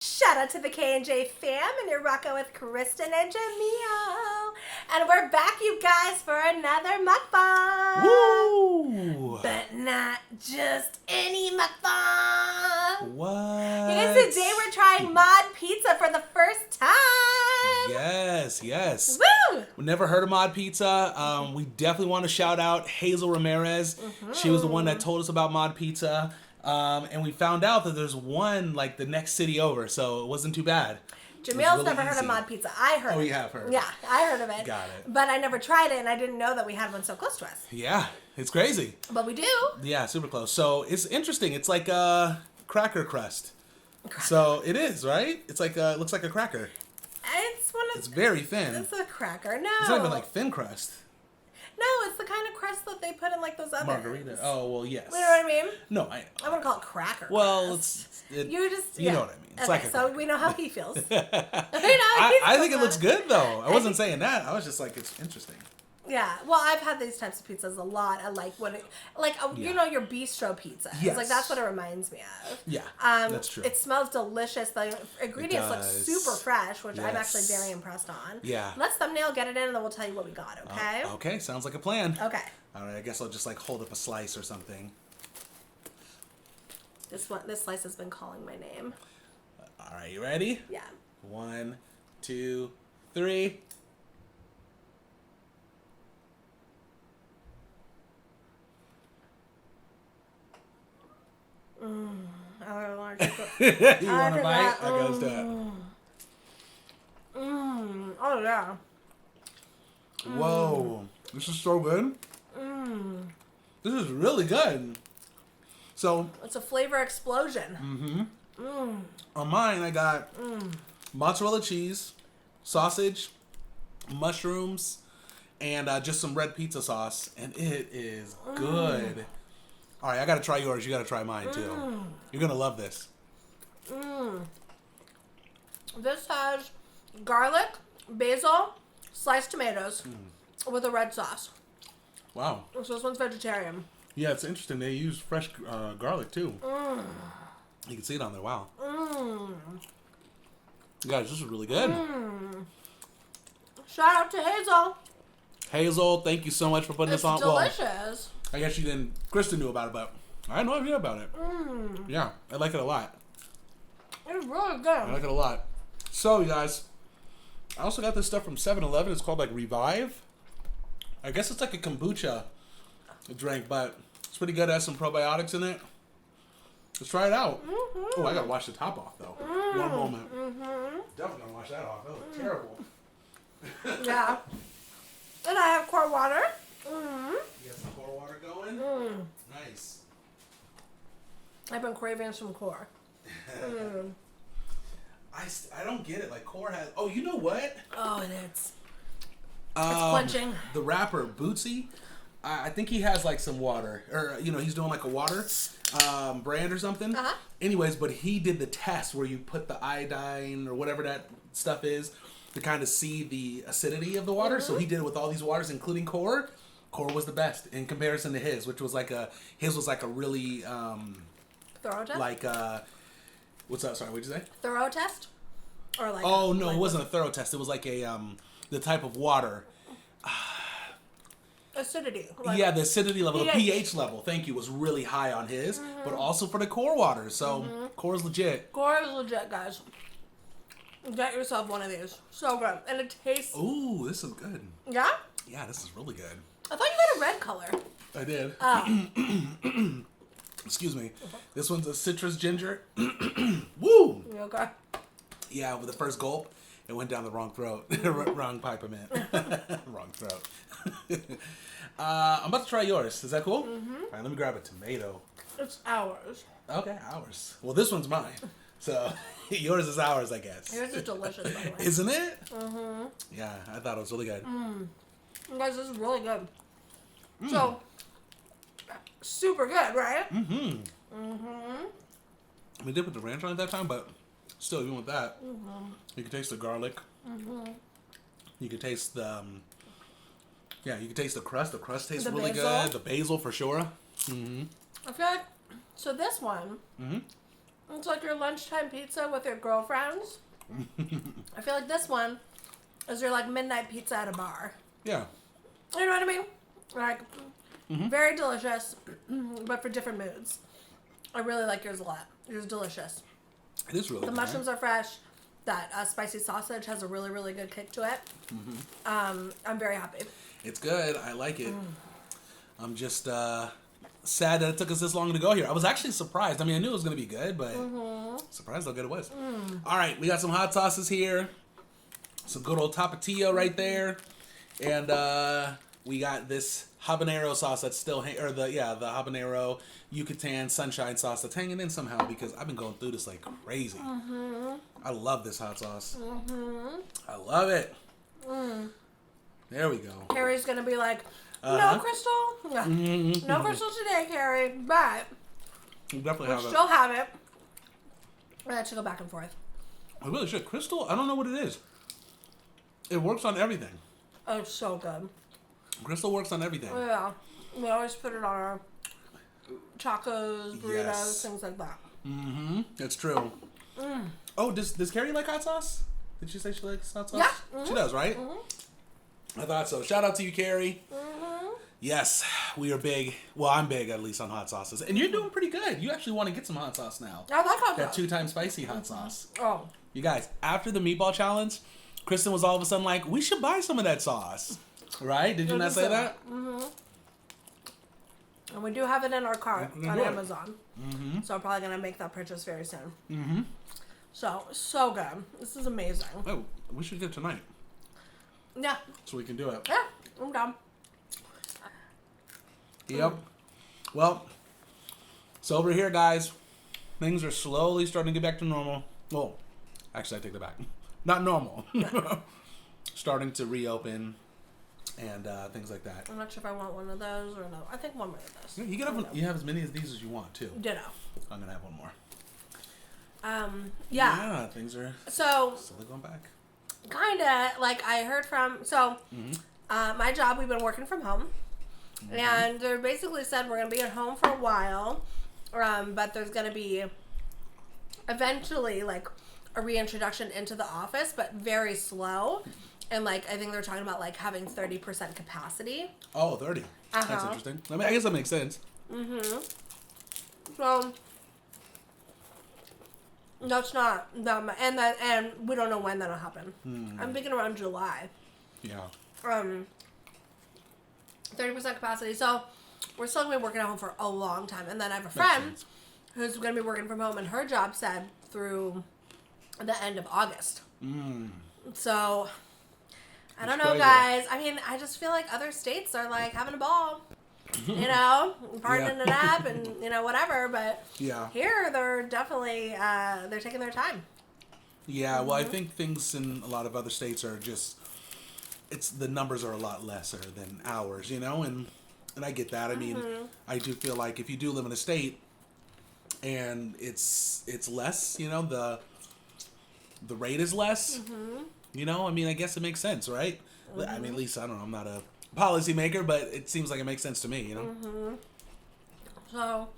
Shout out to the K&J fam, and you're rocking with Kristen and Jamil. And we're back, you guys, for another mukbang. Woo! But not just any mukbang. What? You guys, today we're trying mod pizza for the first time. Yes. Woo! We never heard of mod pizza. We definitely want to shout out Haysel Ramirez. Mm-hmm. She was the one that told us about mod pizza. And we found out that there's one like the next city over, so it wasn't too bad. Jamil's never heard of mod pizza. I heard. Oh, you have heard. Yeah, I heard of it. Got it. But I never tried it, and I didn't know that we had one so close to us. Yeah, it's crazy. But we do. Yeah, super close. So it's interesting. It's like a cracker crust. So it is, right? It's like it looks like a cracker. It's very thin. It's a cracker. No. It's not even like thin crust. No, it's the kind of crust that they put in like those other Margarita. Oh, well, yes. You know what I mean? No, I wouldn't call it cracker. Well, crust. you know what I mean. It's okay, like a so we know how he feels. I think it looks good though. I wasn't saying that. I was just like, it's interesting. Yeah. Well, I've had these types of pizzas a lot. I like when you know, your bistro pizza. Yes. It's like that's what it reminds me of. Yeah. That's true. It smells delicious. The ingredients look super fresh, which I'm actually Yes. very impressed on. Yeah. Let's thumbnail, get it in, and then we'll tell you what we got. Okay. Okay. Sounds like a plan. Okay. All right. I guess I'll just like hold up a slice or something. This slice has been calling my name. All right. You ready? Yeah. 1, 2, 3. I want You want a bite? I goes to Oh yeah. Whoa. This is so good. This is really good. So It's a flavor explosion. on mine, I got mozzarella cheese, sausage, mushrooms, and just some red pizza sauce, and it is good. All right, I gotta try yours. You gotta try mine too. You're gonna love this. This has garlic, basil, sliced tomatoes with a red sauce. Wow. So this one's vegetarian. Yeah, it's interesting. They use fresh garlic too. You can see it on there. Wow. Guys, this is really good. Shout out to Hayzel. Hazel, thank you so much for putting It's this on. delicious. Well, I guess you didn't. Kristen knew about it, but I had no idea about it. Yeah, I like it a lot. It's really I good. like it a lot. So, you guys, I also got this stuff from 7-Eleven. It's called like Revive. I guess it's like a kombucha drink, but it's pretty good. It has some probiotics in it. Let's try it out. Oh, I gotta wash the top off though. One moment. Definitely gonna wash that off. That was terrible. Yeah. And I have core water. You got some core water going? Nice. I've been craving some core. I don't get it. Like core has. Oh, you know what? Oh, it's quenching. The rapper Bootsy, I think he has like some water, or he's doing like a water brand or something. Anyways, but he did the test where you put the iodine or whatever that stuff is to kind of see the acidity of the water. So he did it with all these waters, including core. Core was the best in comparison to his, which was like a really Thorough test? like what's that? Sorry, what'd you say? Thorough test? Or like Oh no, it wasn't a thorough test. It was like a the type of water. acidity. Yeah, the acidity level, the pH. pH level, thank you, was really high on his, but also for the core water. So core is legit. Core is legit, guys. Get yourself one of these. So good. And it tastes... Ooh, this is good. Yeah? Yeah, this is really good. I thought you got a red color. I did. Oh. Excuse me. This one's a citrus ginger. Woo! You okay? Yeah, with the first gulp, it went down the wrong throat. Wrong pipe, I meant. Wrong throat. I'm about to try yours. Is that cool? All right, let me grab a tomato. It's ours. Okay, ours. Well, this one's mine. So, yours is ours, I guess. Yours is delicious, by the way. Isn't it? Yeah, I thought it was really good. You guys, this is really good. So, super good, right? We did put the ranch on at that time, but still, even with that, you can taste the garlic. You can taste the, you can taste the crust. The crust tastes really good. The basil for sure. I feel like, so this one, It's like your lunchtime pizza with your girlfriends. I feel like this one is your like midnight pizza at a bar. Yeah. You know what I mean? Like, very delicious, but for different moods. I really like yours a lot. Yours is delicious. It is really The good, mushrooms are fresh. That spicy sausage has a really, really good kick to it. I'm very happy. It's good. I like it. I'm just sad that it took us this long to go here. I was actually surprised. I mean, I knew it was going to be good, but surprised how good it was. All right, we got some hot sauces here. Some good old Tapatio right there. And we got this habanero sauce that's still, the habanero Yucatan sunshine sauce that's hanging in somehow because I've been going through this like crazy. I love this hot sauce. I love it. There we go. Carrie's going to be like, no, Crystal. No Crystal today, Carrie. But we definitely we'll have still have it. And that should go back and forth. I really should. Crystal, I don't know what it is. It works on everything. Oh, it's so good. Crystal works on everything. Oh, yeah. We always put it on our tacos, burritos, things like that. It's true. Oh, does Carrie like hot sauce? Did she say she likes hot sauce? Yeah. She does, right? I thought so. Shout out to you, Carrie. Yes, we are big. Well, I'm big, at least, on hot sauces. And you're doing pretty good. You actually want to get some hot sauce now. I like hot That sauce. 2x spicy hot sauce. Oh. You guys, after the meatball challenge, Kristen was all of a sudden like, we should buy some of that sauce. Right? Did you not say that? And we do have it in our cart on Amazon. So I'm probably going to make that purchase very soon. So good. This is amazing. Oh, we should get it tonight. Yeah. So we can do it. Yeah. I'm done. Yep. Well, so over here, guys, things are slowly starting to get back to normal. Well, actually, I take that back. Not normal. Starting to reopen and things like that. I'm not sure if I want one of those or no. I think one more of those. Yeah, you can have you have as many of these as you want too. Ditto. I'm gonna have one more. Yeah. Things are so slowly going back. Kinda like I heard from my job. We've been working from home, and they basically said we're gonna be at home for a while, but there's gonna be eventually like a reintroduction into the office, but very slow. And like I think they're talking about like having 30% capacity. Oh, 30. That's interesting. I mean, I guess that makes sense. So that's not that much, and we don't know when that'll happen. I'm thinking around July. Yeah. 30% capacity. So we're still gonna be working at home for a long time. And then I have a friend who's gonna be working from home, and her job said through the end of August. So I don't know, crazy. guys. I mean, I just feel like other states are like having a ball. You know, partying it up and, you know, whatever. But here they're definitely, they're taking their time. Yeah, well, I think things in a lot of other states are just, the numbers are a lot lesser than ours, you know? And I get that. I mean, I do feel like if you do live in a state and it's less, you know, the rate is less, you know? I mean, I guess it makes sense, right? I mean, at least, I don't know, I'm not a policymaker, but it seems like it makes sense to me, you know? So,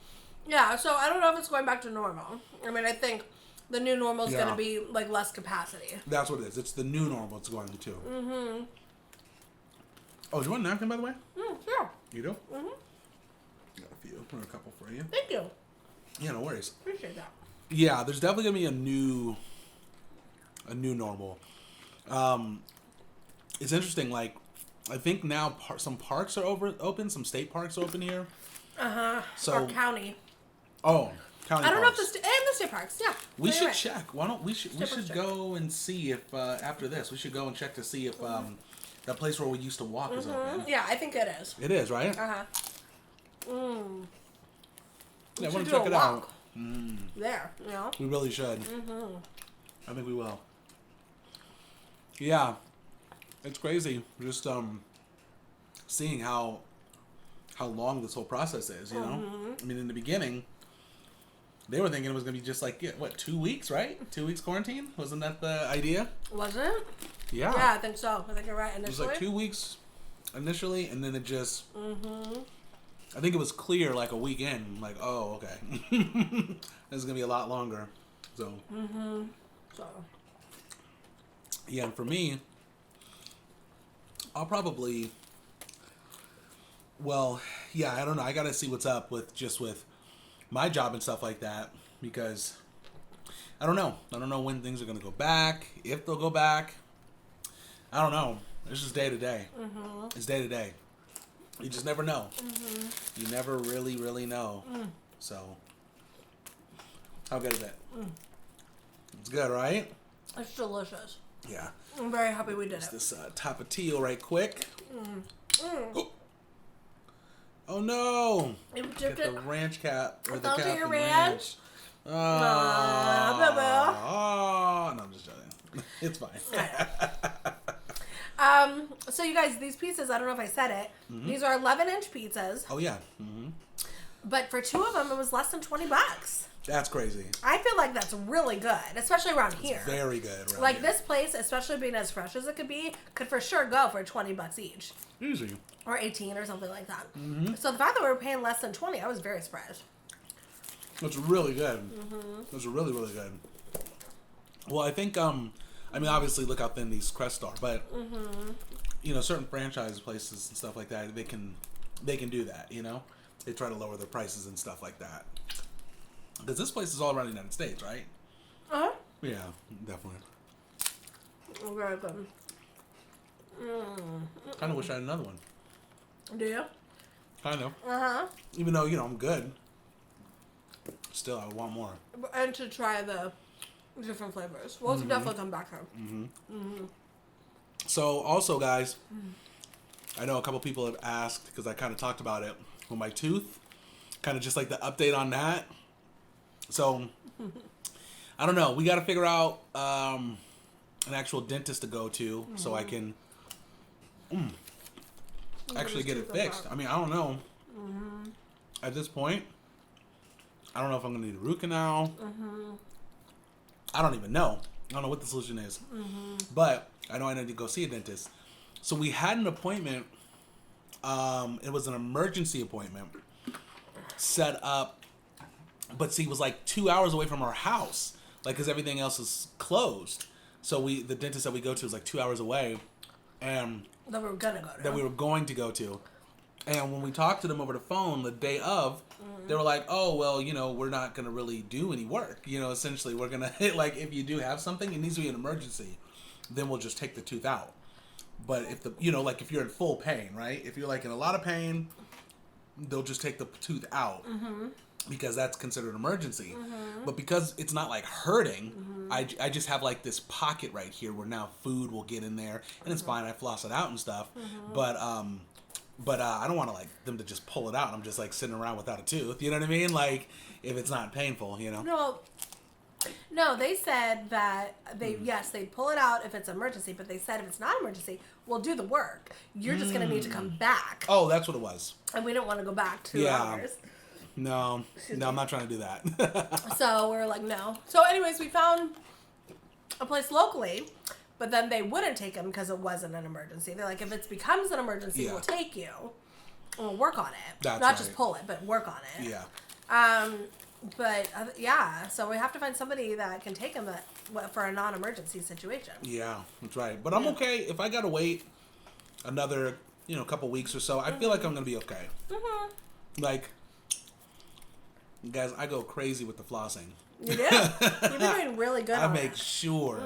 yeah, so I don't know if it's going back to normal. I mean, I think the new normal is going to be, like, less capacity. That's what it is. It's the new normal it's going to. Oh, do you want a napkin, by the way? Sure. You do? Got a few. Or a couple for you. Thank you. Yeah, no worries. Appreciate that. Yeah, there's definitely going to be a new normal. It's interesting, like, I think now some parks are open. Some state parks are open here. So, or county. Oh, county. I don't parks. know if the state parks. Yeah. We should check. Why don't we should go and see if after this we should go and check to see if that place where we used to walk is open. Yeah, I think it is. It is, right? Yeah, I want to check it out. There, you know. We really should. I think we will. Yeah. It's crazy, just seeing how long this whole process is, you know? I mean, in the beginning, they were thinking it was going to be just like, 2 weeks, right? 2 weeks quarantine? Wasn't that the idea? Was it? Yeah. Yeah, I think so. I think you're right, initially. It was like 2 weeks initially, and then it just I think it was clear like a week in. I'm like, oh, okay. This is gonna be a lot longer. So. So. Yeah, and for me, I'll probably. Well, yeah, I don't know. I gotta see what's up with my job and stuff like that because I don't know. I don't know when things are gonna go back, if they'll go back. I don't know. It's just day to day. It's day to day. You just never know. You never really, really know. So, how good is it? It's good, right? It's delicious. Yeah. I'm very happy we did it. This Tapatio right quick. Oh no! It Get the ranch cap or the Don't do cap your and ranch. Oh, no, I'm just joking. It's fine. So you guys, these pizzas, I don't know if I said it. These are 11-inch pizzas. Oh yeah. But for 2 of them, it was less than $20. That's crazy. I feel like that's really good, especially around here. Very good. Like here. This place, especially being as fresh as it could be, could for sure go for $20 each. Easy. Or 18 or something like that. So the fact that we were paying less than 20, I was very surprised. It's really good. It's really, really good. Well, I think, I mean, obviously, look how thin these crusts are, but, you know, certain franchise places and stuff like that, they can do that, you know? They try to lower their prices and stuff like that. Because this place is all around the United States, right? Yeah, definitely. Very good. Kind of wish I had another one. Do you? Kind of. Even though, you know, I'm good. Still, I want more. And to try the different flavors. We'll definitely come back here. So, also, guys, I know a couple people have asked, because I kind of talked about it with my tooth. Kind of just like the update on that. So, I don't know. We got to figure out an actual dentist to go to so I can actually get it fixed. I mean, I don't know. At this point, I don't know if I'm going to need a root canal. I don't even know. I don't know what the solution is. But I know I need to go see a dentist. So we had an appointment. It was an emergency appointment set up. But see, it was like 2 hours away from our house. Like, because everything else is closed. So the dentist that we go to is like 2 hours away. And that we were going to go to. That we were going to go to. And when we talked to them over the phone the day of, they were like, oh, well, you know, we're not going to really do any work. You know, essentially, we're going to, like, if you do have something, it needs to be an emergency. Then we'll just take the tooth out. But if you know, like, if you're in full pain, right? If you're, like, in a lot of pain, they'll just take the tooth out. Because that's considered an emergency. But because it's not, like, hurting, I just have, like, this pocket right here where now food will get in there. And it's fine. I floss it out and stuff. But I don't want to, like, them to just pull it out. I'm just, like, sitting around without a tooth. You know what I mean? Like, if it's not painful, you know? No, they said that yes, they pull it out if it's an emergency, but they said if it's not an emergency, we'll do the work. You're just going to need to come back. Oh, that's what it was. And we don't want to go back 2 hours. No, I'm not trying to do that. So we're like, no. So anyways, we found a place locally, but then they wouldn't take him because it wasn't an emergency. They're like, if it becomes an emergency, we'll take you. And we'll work on it. That's not just pull it, but work on it. Yeah. But so we have to find somebody that can take him for a non-emergency situation. Yeah, that's right. But I'm okay if I gotta wait another, couple weeks or so. I feel like I'm gonna be okay. Like, guys, I go crazy with the flossing. You do? You've been doing really good. I make sure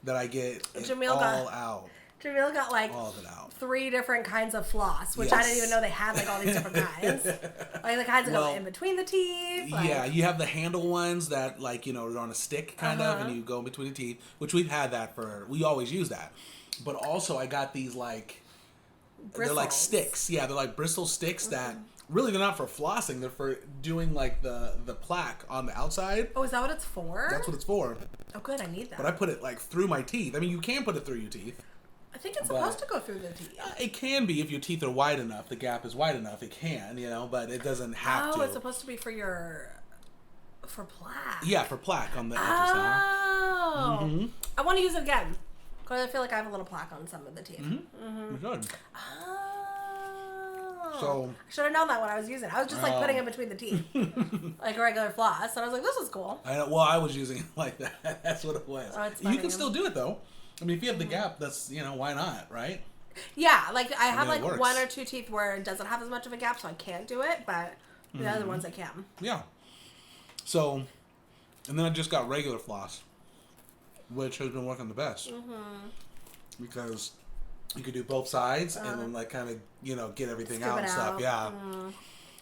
that I get it all out. Jamil got like all of it out. 3 different kinds of floss, which I didn't even know they had like all these different kinds. Like the kinds that go in between the teeth. Like... Yeah, you have the handle ones that like, are on a stick kind of, and you go in between the teeth, which we've had that we always use that. But also I got these like, they're like sticks. Yeah, they're like bristle sticks that really they're not for flossing. They're for doing like the plaque on the outside. Oh, is that what it's for? That's what it's for. Oh, good. I need that. But I put it like through my teeth. I mean, you can put it through your teeth. I think it's supposed to go through the teeth. It can be if your teeth are wide enough. The gap is wide enough. It can, but it doesn't have to. Oh, it's supposed to be for plaque. Yeah, for plaque on the edges. Oh. I want to use it again. Because I feel like I have a little plaque on some of the teeth. You should. So I should have known that when I was using it. I was just like putting it between the teeth, like a regular floss. And I was like, this is cool. I was using it like that. That's what it was. Oh, it's funny. You can still do it though. I mean, if you have the gap, that's why not, right? Yeah, like I have like works. 1 or 2 teeth where it doesn't have as much of a gap, so I can't do it. But the other ones I can. Yeah. So, and then I just got regular floss, which has been working the best because you could do both sides and then like kind of get everything out and stuff. Yeah.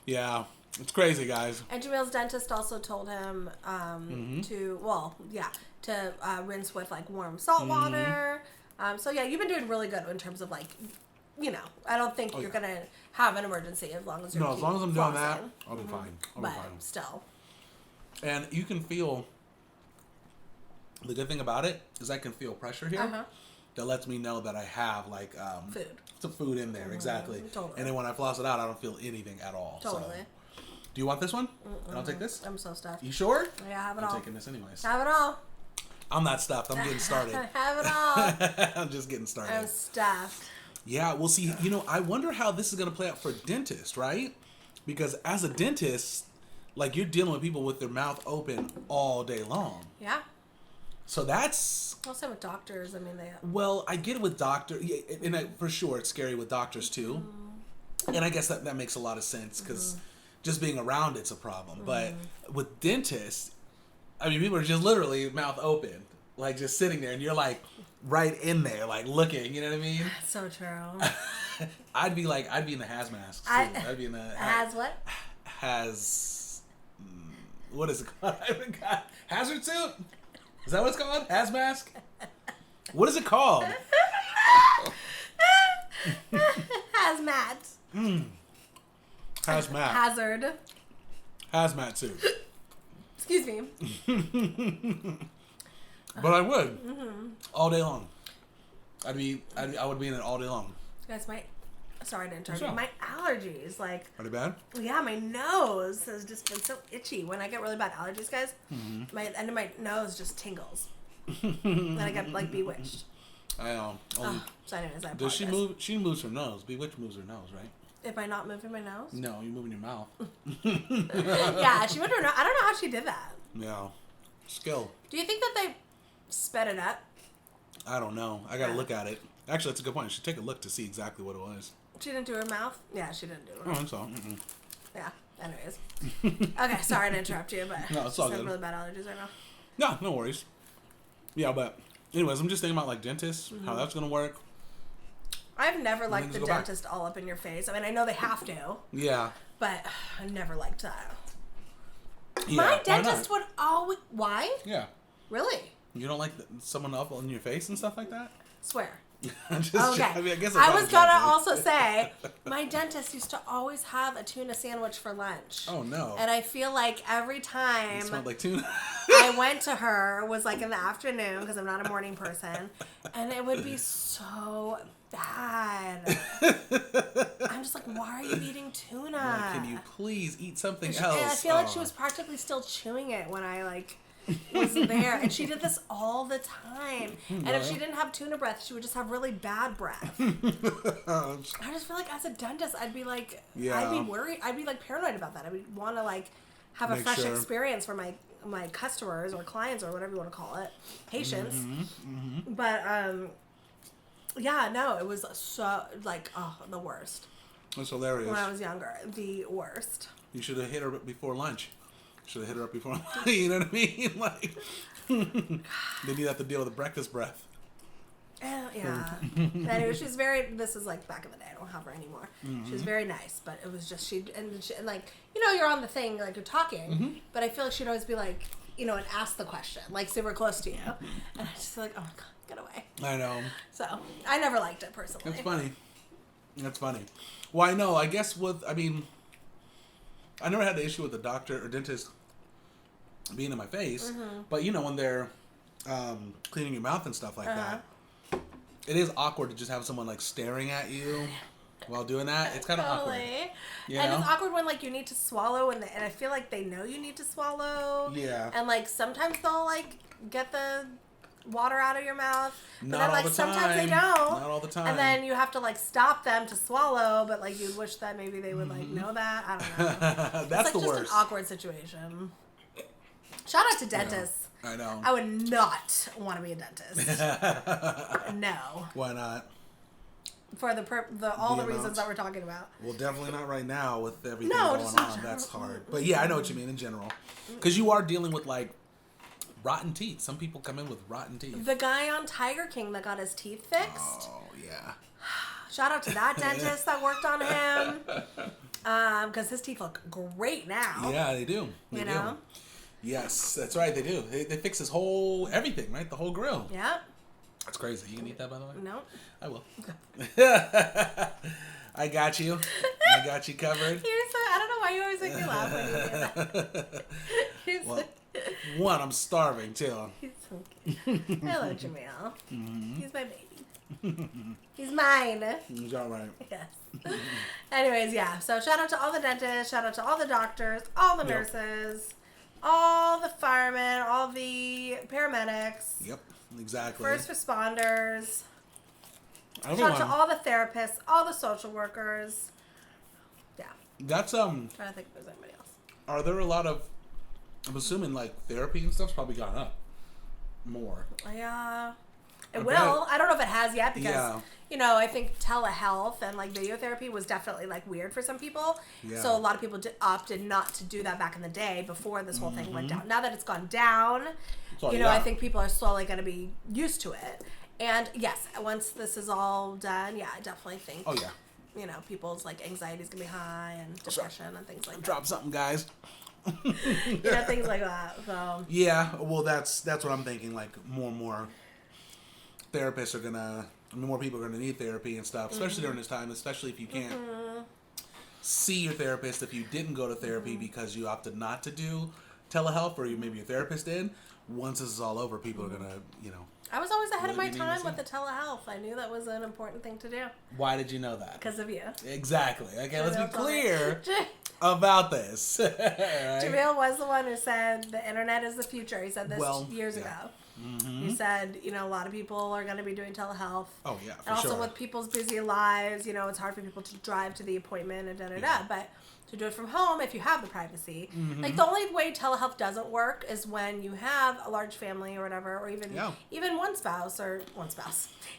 Yeah. It's crazy, guys. And Jamil's dentist also told him to rinse with like warm salt water. So yeah, you've been doing really good in terms of like, I don't think you're gonna have an emergency as long as you're as long as I'm doing that, I'll be fine. I'll be fine. Still. And you can feel. The good thing about it is I can feel pressure here. That lets me know that I have like some food in there, exactly. Totally. And then when I floss it out, I don't feel anything at all. Totally. So. Do you want this one? And I'll take this. I'm so stuffed. You sure? Yeah, I have it all. I'm taking this anyways. Have it all. I'm not stuffed. I'm getting started. Have it all. I'm just getting started. I'm stuffed. Yeah, we'll see. I wonder how this is going to play out for dentists, right? Because as a dentist, like you're dealing with people with their mouth open all day long. Yeah. So that's... Also with doctors, I mean, they... Well, I get it with doctors, and for sure it's scary with doctors too. And I guess that makes a lot of sense because just being around it's a problem. But with dentists, I mean, people are just literally mouth open, like just sitting there, and you're like right in there, like looking, you know what I mean? So true. I'd be in the hazmat suit. I'd be in the... what? What is it called? I forgot. Hazard suit? Is that what it's called? Hazmat? What is it called? Hazmat. Hazmat. Hazard. Hazmat suit. Excuse me. But I would. All day long. I would be in it all day long. Guys, sorry to interrupt you. My allergies, like... Are they bad? Yeah, my nose has just been so itchy. When I get really bad allergies, guys, my end of my nose just tingles. Then I get, like, bewitched. I know. So anyways, I apologize. Does she move? She moves her nose. Bewitched moves her nose, right? Am I not moving my nose? No, you're moving your mouth. Yeah, she moved her nose. I don't know how she did that. Yeah. Skill. Do you think that they sped it up? I don't know. I gotta look at it. Actually, that's a good point. I should take a look to see exactly what it was. She didn't do her mouth? Yeah, she didn't do her I mouth. don't think so. Yeah, anyways. Okay, sorry to interrupt you, but no, it's all good. I have really bad allergies right now. No, no worries. Yeah, but anyways, I'm just thinking about like dentists, how that's gonna work. I've never liked the dentist all up in your face. I mean, I know they have to. Yeah. But I never liked that. Yeah, my dentist would always... Why? Yeah. Really? You don't like someone up on your face and stuff like that? Swear. Okay. I mean, I was going to also say, my dentist used to always have a tuna sandwich for lunch. Oh, no. And I feel like every time... It smelled like tuna. I went to her, was like in the afternoon, because I'm not a morning person, and it would be so bad. I'm just like, why are you eating tuna? Like, can you please eat something else? And I feel like she was practically still chewing it when I was there, and she did this all the time. And if she didn't have tuna breath, she would just have really bad breath. I just feel like as a dentist, I'd be like, I'd be worried, I'd be like paranoid about that. I would want to have a fresh experience for my customers or clients or whatever you want to call it, patients. But yeah, no, it was so the worst. That's hilarious. When I was younger, the worst. You should have hit her before lunch. Should have hit her up before. You know what I mean? Like, then you'd have to deal with the breakfast breath. Yeah. Anyway, she's very. This is back in the day. I don't have her anymore. She was very nice, but it was just and you're on the thing you're talking, but I feel like she'd always be and ask the question super close to you, and I just feel like, oh my god, get away. I know. So I never liked it personally. That's funny. Well, I know. I guess I never had the issue with the doctor or dentist being in my face, but when they're cleaning your mouth and stuff like that, it is awkward to just have someone staring at you while doing that. It's kind of awkward. And it's awkward when you need to swallow, and I feel like they know you need to swallow. Yeah. And sometimes they'll get the water out of your mouth. But Not then, all like, the sometimes time. they don't. Not all the time. And then you have to, like, stop them to swallow, but, like, you wish that maybe they would, like, know that. I don't know. That's it's, like, the worst. It's just an awkward situation. Shout out to dentists. I know. I would not want to be a dentist. No. Why not? For all the reasons that we're talking about. Well, definitely not right now with everything going on. That's hard. But yeah, I know what you mean in general. Because you are dealing with, like, rotten teeth. Some people come in with rotten teeth. The guy on Tiger King that got his teeth fixed. Oh, yeah. Shout out to that dentist that worked on him. Because his teeth look great now. Yeah, they do. They do. Yes, that's right. They do. They fix his whole everything, right? The whole grill. Yeah. That's crazy. You can eat that, by the way? No. I will. I got you. I got you covered. I don't know why you always make me laugh when you do that. Well, one, I'm starving, too. He's so cute. Hello, Jamil. He's my baby. He's mine. He's all right. Yes. Anyways, yeah. So shout out to all the dentists. Shout out to all the doctors, all the nurses, all the firemen, all the paramedics. Yep, exactly. First responders. Everyone. Shout out to all the therapists, all the social workers. Yeah. That's I'm trying to think if there's anybody else. Are there a lot of? I'm assuming like therapy and stuff's probably gone up more. Yeah. It will. I don't know if it has yet because, I think telehealth and like video therapy was definitely like weird for some people. Yeah. So a lot of people opted not to do that back in the day before this whole thing went down. Now that it's gone down, I think people are slowly going to be used to it. And yes, once this is all done, I definitely think, people's like anxiety is going to be high and depression and things like that. Drop something, guys. Things like that. So. Yeah, well, that's what I'm thinking. Like more and more therapists are gonna. More people are gonna need therapy and stuff, especially during this time. Especially if you can't see your therapist, if you didn't go to therapy because you opted not to do telehealth, or maybe your therapist did. Once this is all over, people are gonna, I was always ahead of my time with the telehealth. I knew that was an important thing to do. Why did you know that? Because of you. Exactly. Okay, let's be clear about this. Right? Jamil was the one who said the internet is the future. He said this years ago. He said, a lot of people are going to be doing telehealth. Oh, yeah, for and also sure. with people's busy lives, it's hard for people to drive to the appointment and da-da-da. But to do it from home, if you have the privacy. Like, the only way telehealth doesn't work is when you have a large family or whatever, or even one spouse.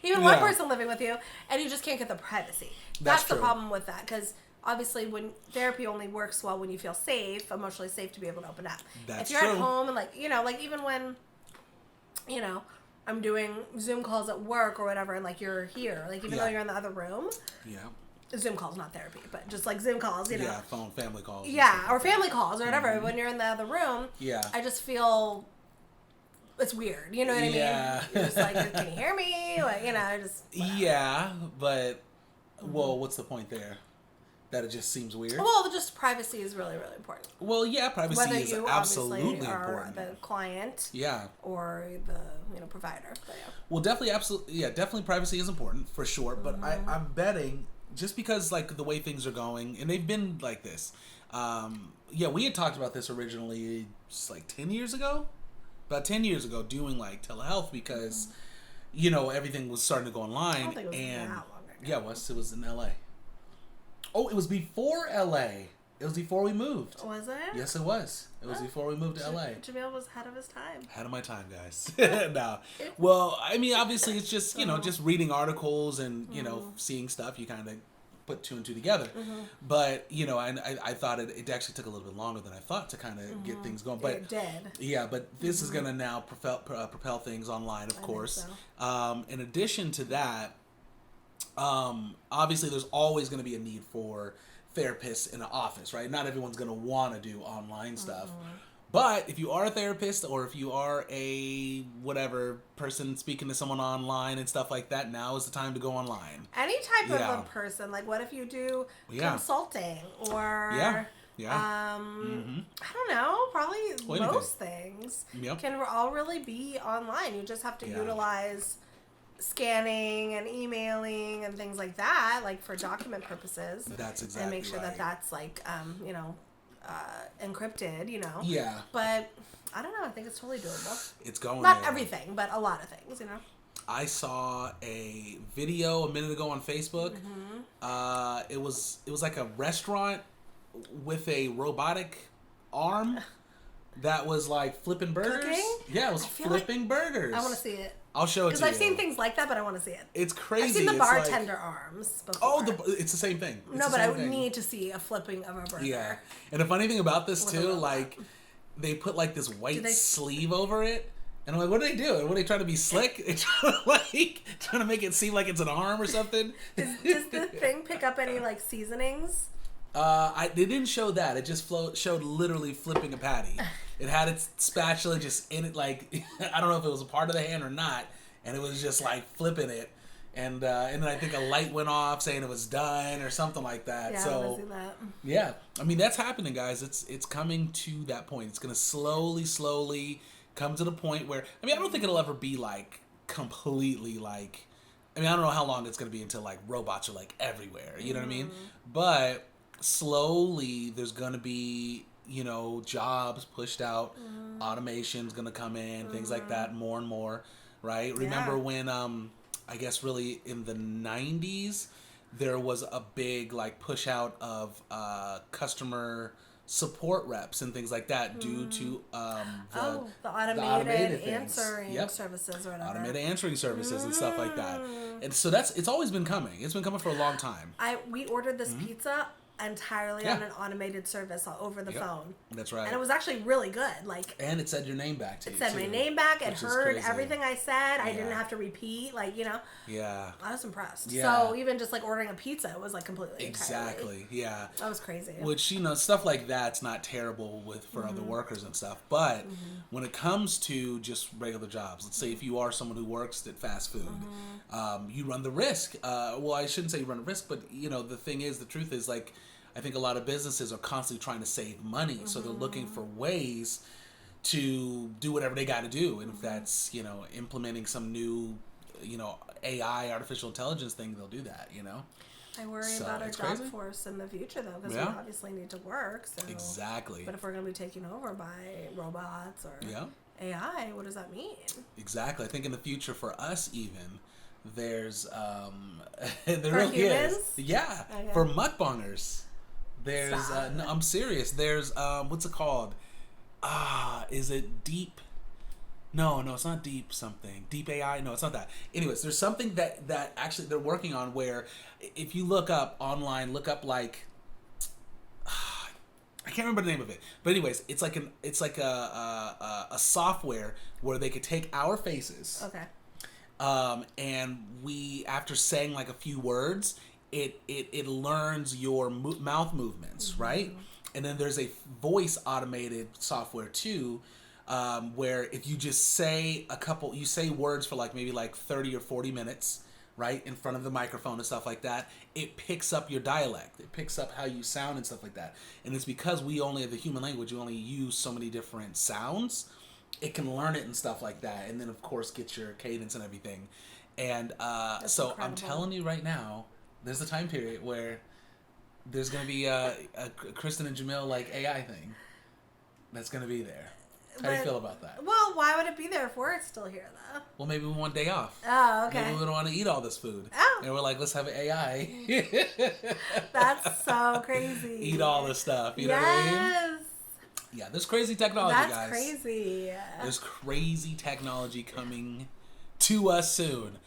Even one person living with you, and you just can't get the privacy. That's the problem with that, because obviously when therapy only works well when you feel safe, emotionally safe to be able to open up. That's if you're true. at home and like even when, I'm doing Zoom calls at work or whatever, and like you're here, like even though you're in the other room. Yeah. Zoom calls, not therapy, but just like Zoom calls, Yeah, phone, family calls. Yeah, or family calls or whatever. When you're in the other room, I just feel it's weird. You know what I mean? You're just like, can you hear me? Like, just. Whatever. Yeah, but well, what's the point there? That it just seems weird. Well, just privacy is really, really important. Well, yeah, privacy Whether is you absolutely are important. The client, or the provider. But Well, definitely privacy is important for sure. But I'm betting. Just because, like, the way things are going, and they've been like this. We had talked about this originally, just like 10 years ago? About 10 years ago, doing, like, telehealth because, everything was starting to go online. I don't think it was that long ago. Yeah, it was in L.A. Oh, it was before L.A. It was before we moved. Was it? Yes, it was. It was before we moved to L.A. Jamil was ahead of his time. Ahead of my time, guys. No. Well, I mean, obviously, it's just, just reading articles and, seeing stuff. You kind of put two and two together. But, I thought it actually took a little bit longer than I thought to kind of get things going. But it did. Yeah, but this is going to now propel things online, of course. So. In addition to that, obviously, there's always going to be a need for therapists in an office, right? Not everyone's going to want to do online stuff. But if you are a therapist or if you are a whatever person speaking to someone online and stuff like that, now is the time to go online. Any type of a person. Like, what if you do consulting or... I don't know. Probably most things can all really be online. You just have to utilize scanning and emailing and things like that, like for document purposes. That's exactly and make sure right. that's like, encrypted, you know. Yeah. But I don't know. I think it's totally doable. It's going Not there. everything, but a lot of things, you know. I saw a video a minute ago on Facebook. It was like a restaurant with a robotic arm that was like flipping burgers. Cooking? Yeah, it was flipping burgers. I want to see it. I'll show it to you. Because I've seen things like that, but I want to see it. It's crazy. I've seen the It's bartender arms before. Oh, it's the same thing. It's no, the but same I would thing. need to see a flipping of a burger. Yeah. And the funny thing about this too, like, they put like this white sleeve over it. And I'm like, what are they doing? What are they trying to be slick? They're trying to make it seem like it's an arm or something. Does the thing pick up any like seasonings? They didn't show that. It just showed literally flipping a patty. It had its spatula just in it, like I don't know if it was a part of the hand or not, and it was just like flipping it. And then I think a light went off saying it was done or something like that. Yeah, so I want to see that. yeah, I mean that's happening, guys. It's coming to that point. It's gonna slowly come to the point where I mean I don't think it'll ever be like completely like. I mean I don't know how long it's gonna be until like robots are like everywhere. You know what I mean? But slowly there's gonna be, you know, jobs pushed out, automation's gonna come in, things like that, more and more, right? Yeah. Remember when I guess really in the 90s there was a big like push out of customer support reps and things like that due to the automated answering services or whatever. Automated answering services and stuff like that. And so it's always been coming. It's been coming for a long time. We ordered this pizza entirely on an automated service over the phone. That's right. And it was actually really good. And it said your name back to you. It said my name back. It heard everything I said. I didn't have to repeat. Yeah. I was impressed. Yeah. So even just like ordering a pizza, it was like completely Exactly. Yeah. That was crazy. Which, you know, stuff like that's not terrible for other workers and stuff. But when it comes to just regular jobs, let's say if you are someone who works at fast food, you run the risk. Well, I shouldn't say you run a risk, but, you know, the truth is, like, I think a lot of businesses are constantly trying to save money. So they're looking for ways to do whatever they got to do. And if that's, you know, implementing some new, you know, AI, artificial intelligence thing, they'll do that, you know? I worry about our job force in the future, though, because we obviously need to work. So. Exactly. But if we're going to be taken over by robots or AI, what does that mean? Exactly. I think in the future for us even, there's there for really humans? is. Yeah. Okay. For mukbangers. There's no, I'm serious. There's what's it called? Is it Deep? No, it's not Deep something. Deep AI? No, it's not that. Anyways, there's something that actually they're working on where if you look up online, like I can't remember the name of it. But anyways, it's like a software where they could take our faces. Okay. And we, after saying like a few words, it learns your mouth movements, right? And then there's a voice automated software too, where if you just say you say words for like maybe like 30 or 40 minutes, right, in front of the microphone and stuff like that, it picks up your dialect. It picks up how you sound and stuff like that. And it's because we only have the human language, you only use so many different sounds, it can learn it and stuff like that. And then of course get your cadence and everything. And so incredible. I'm telling you right now, there's a time period where there's going to be a Kristin and Jamil like AI thing that's going to be there. How do you feel about that? Well, why would it be there if we're still here, though? Well, maybe we want a day off. Oh, okay. Maybe we don't want to eat all this food. Oh. And we're like, let's have an AI. That's so crazy. Eat all this stuff. You know what I mean? Yeah, there's crazy technology, guys. That's crazy. There's crazy technology coming to us soon.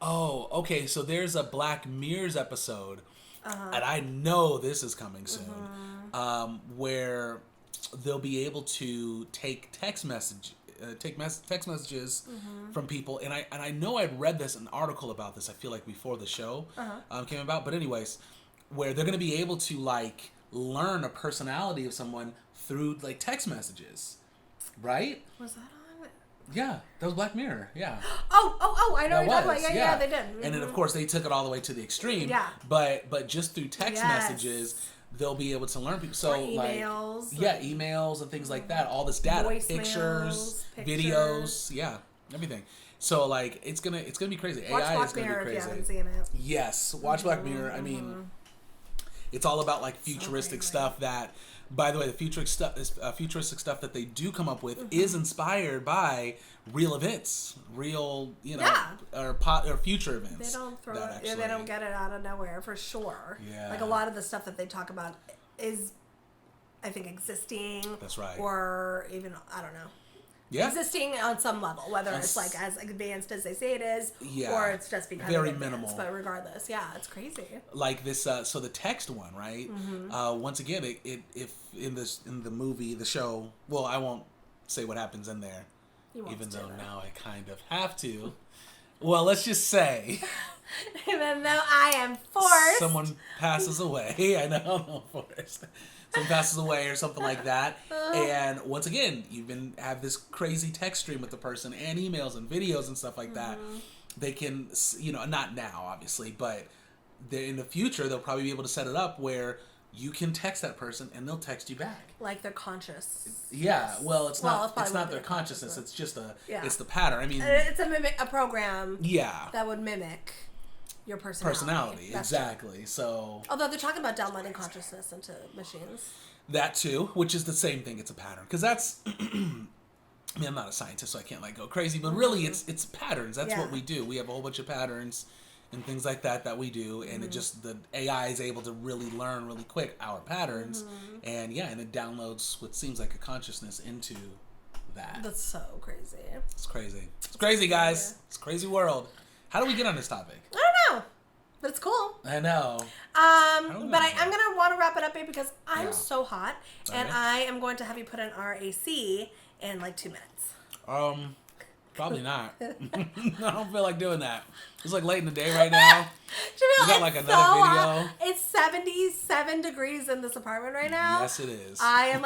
Oh, okay, so there's a Black Mirrors episode, and I know this is coming soon, where they'll be able to take text messages from people, and I know I'd read an article about this. I feel like before the show came about, but anyways, where they're going to be able to like learn a personality of someone through like text messages, right? Was that on? Yeah, that was Black Mirror. Yeah. Oh! I know what you're talking about. Yeah, they did. And then of course they took it all the way to the extreme. Yeah. But just through text messages, they'll be able to learn people. So or emails. Like emails and things like that. All this data, pictures, videos, everything. So like it's gonna be crazy. Watch AI Black is gonna Mirror be crazy. if you haven't seen it. Yes, watch Black Mirror. I mean, It's all about like futuristic stuff that, by the way, the futuristic stuff that they do come up with is inspired by real events, real, or future events. They don't throw it, they don't get it out of nowhere for sure. Yeah. Like a lot of the stuff that they talk about is, I think, existing. That's right. Or even, I don't know. Yeah. Existing on some level, whether it's like as advanced as they say it is, or it's just because very of minimal. But regardless, yeah, it's crazy. Like this, so the text one, right? Once again, if in the movie, the show, well, I won't say what happens in there, even though now I kind of have to. Well, let's just say, even though I am forced, someone passes away. I know I'm not forced. Someone passes away or something like that, and once again, you have this crazy text stream with the person and emails and videos and stuff like that. They can, not now, obviously, but in the future, they'll probably be able to set it up where you can text that person and they'll text you back. Like they're conscious. Yeah, well, it's not their consciousness. It's just it's the pattern. I mean, it's a program. Yeah. That would mimic your personality. Exactly. So, although they're talking about downloading consciousness into machines. That too, which is the same thing. It's a pattern, because that's. I mean, I'm not a scientist, so I can't go crazy. But really, it's patterns. That's what we do. We have a whole bunch of patterns and things like that we do, and it just, the AI is able to really learn really quick our patterns, and it downloads what seems like a consciousness into that. That's so crazy. It's crazy. It's crazy, guys. It's a crazy world. How do we get on this topic? I don't know, but it's cool. I know. I'm gonna want to wrap it up, babe, because I'm so hot, and I am going to have you put in our AC in like 2 minutes. Probably not. I don't feel like doing that. It's like late in the day right now. We got like another video. It's 77 degrees in this apartment right now. Yes, it is. I'm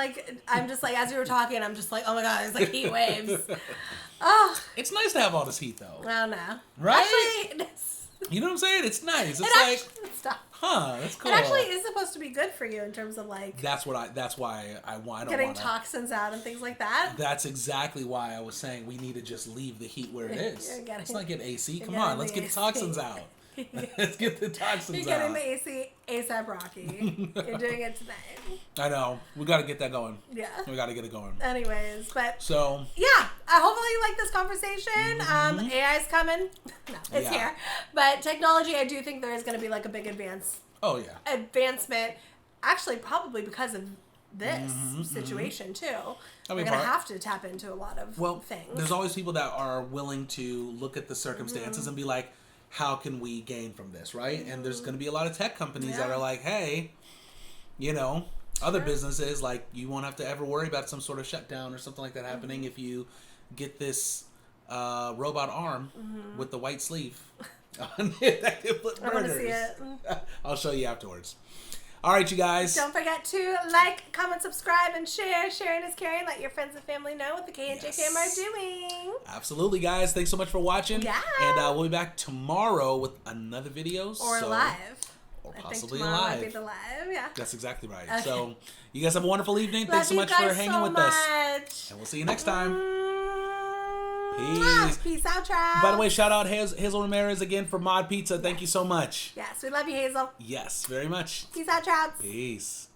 just like, as you were talking, I'm just like, oh my god, it's like heat waves. Oh. It's nice to have all this heat though. Well, no. Right? Actually, you know what I'm saying? It's nice. That's cool. It actually is supposed to be good for you in terms of like. That's why I want. Getting toxins out and things like that. That's exactly why I was saying we need to just leave the heat where it is. Let's not get AC. Come on, let's get the toxins out. Let's get the toxins out. You're getting the AC ASAP Rocky. You're doing it tonight. I know. We got to get that going. Yeah. We got to get it going. Anyways, but. So. Yeah. Hopefully you like this conversation. AI's coming. No, it's here. But technology, I do think there is going to be like a big advancement. Actually, probably because of this situation too. We're going to have to tap into a lot of things. There's always people that are willing to look at the circumstances and be like, how can we gain from this, right? And there's going to be a lot of tech companies that are like, hey, other businesses, like, you won't have to ever worry about some sort of shutdown or something like that happening if you get this robot arm with the white sleeve on it that can put I want to see it. I'll show you afterwards. All right, you guys. Don't forget to like, comment, subscribe, and share. Sharing is caring. Let your friends and family know what the K&J fam are doing. Absolutely, guys. Thanks so much for watching. Yeah. And we'll be back tomorrow with another video. Or live. Or I possibly think tomorrow live. might be the live, yeah. That's exactly right. Okay. So, you guys have a wonderful evening. Thanks so much for hanging with us. And we'll see you next time. Peace. Peace out, Trav. By the way, shout out Haysel Ramirez again for Mod Pizza. Thank you so much. Yes, we love you, Hazel. Yes, very much. Peace out, Trav. Peace.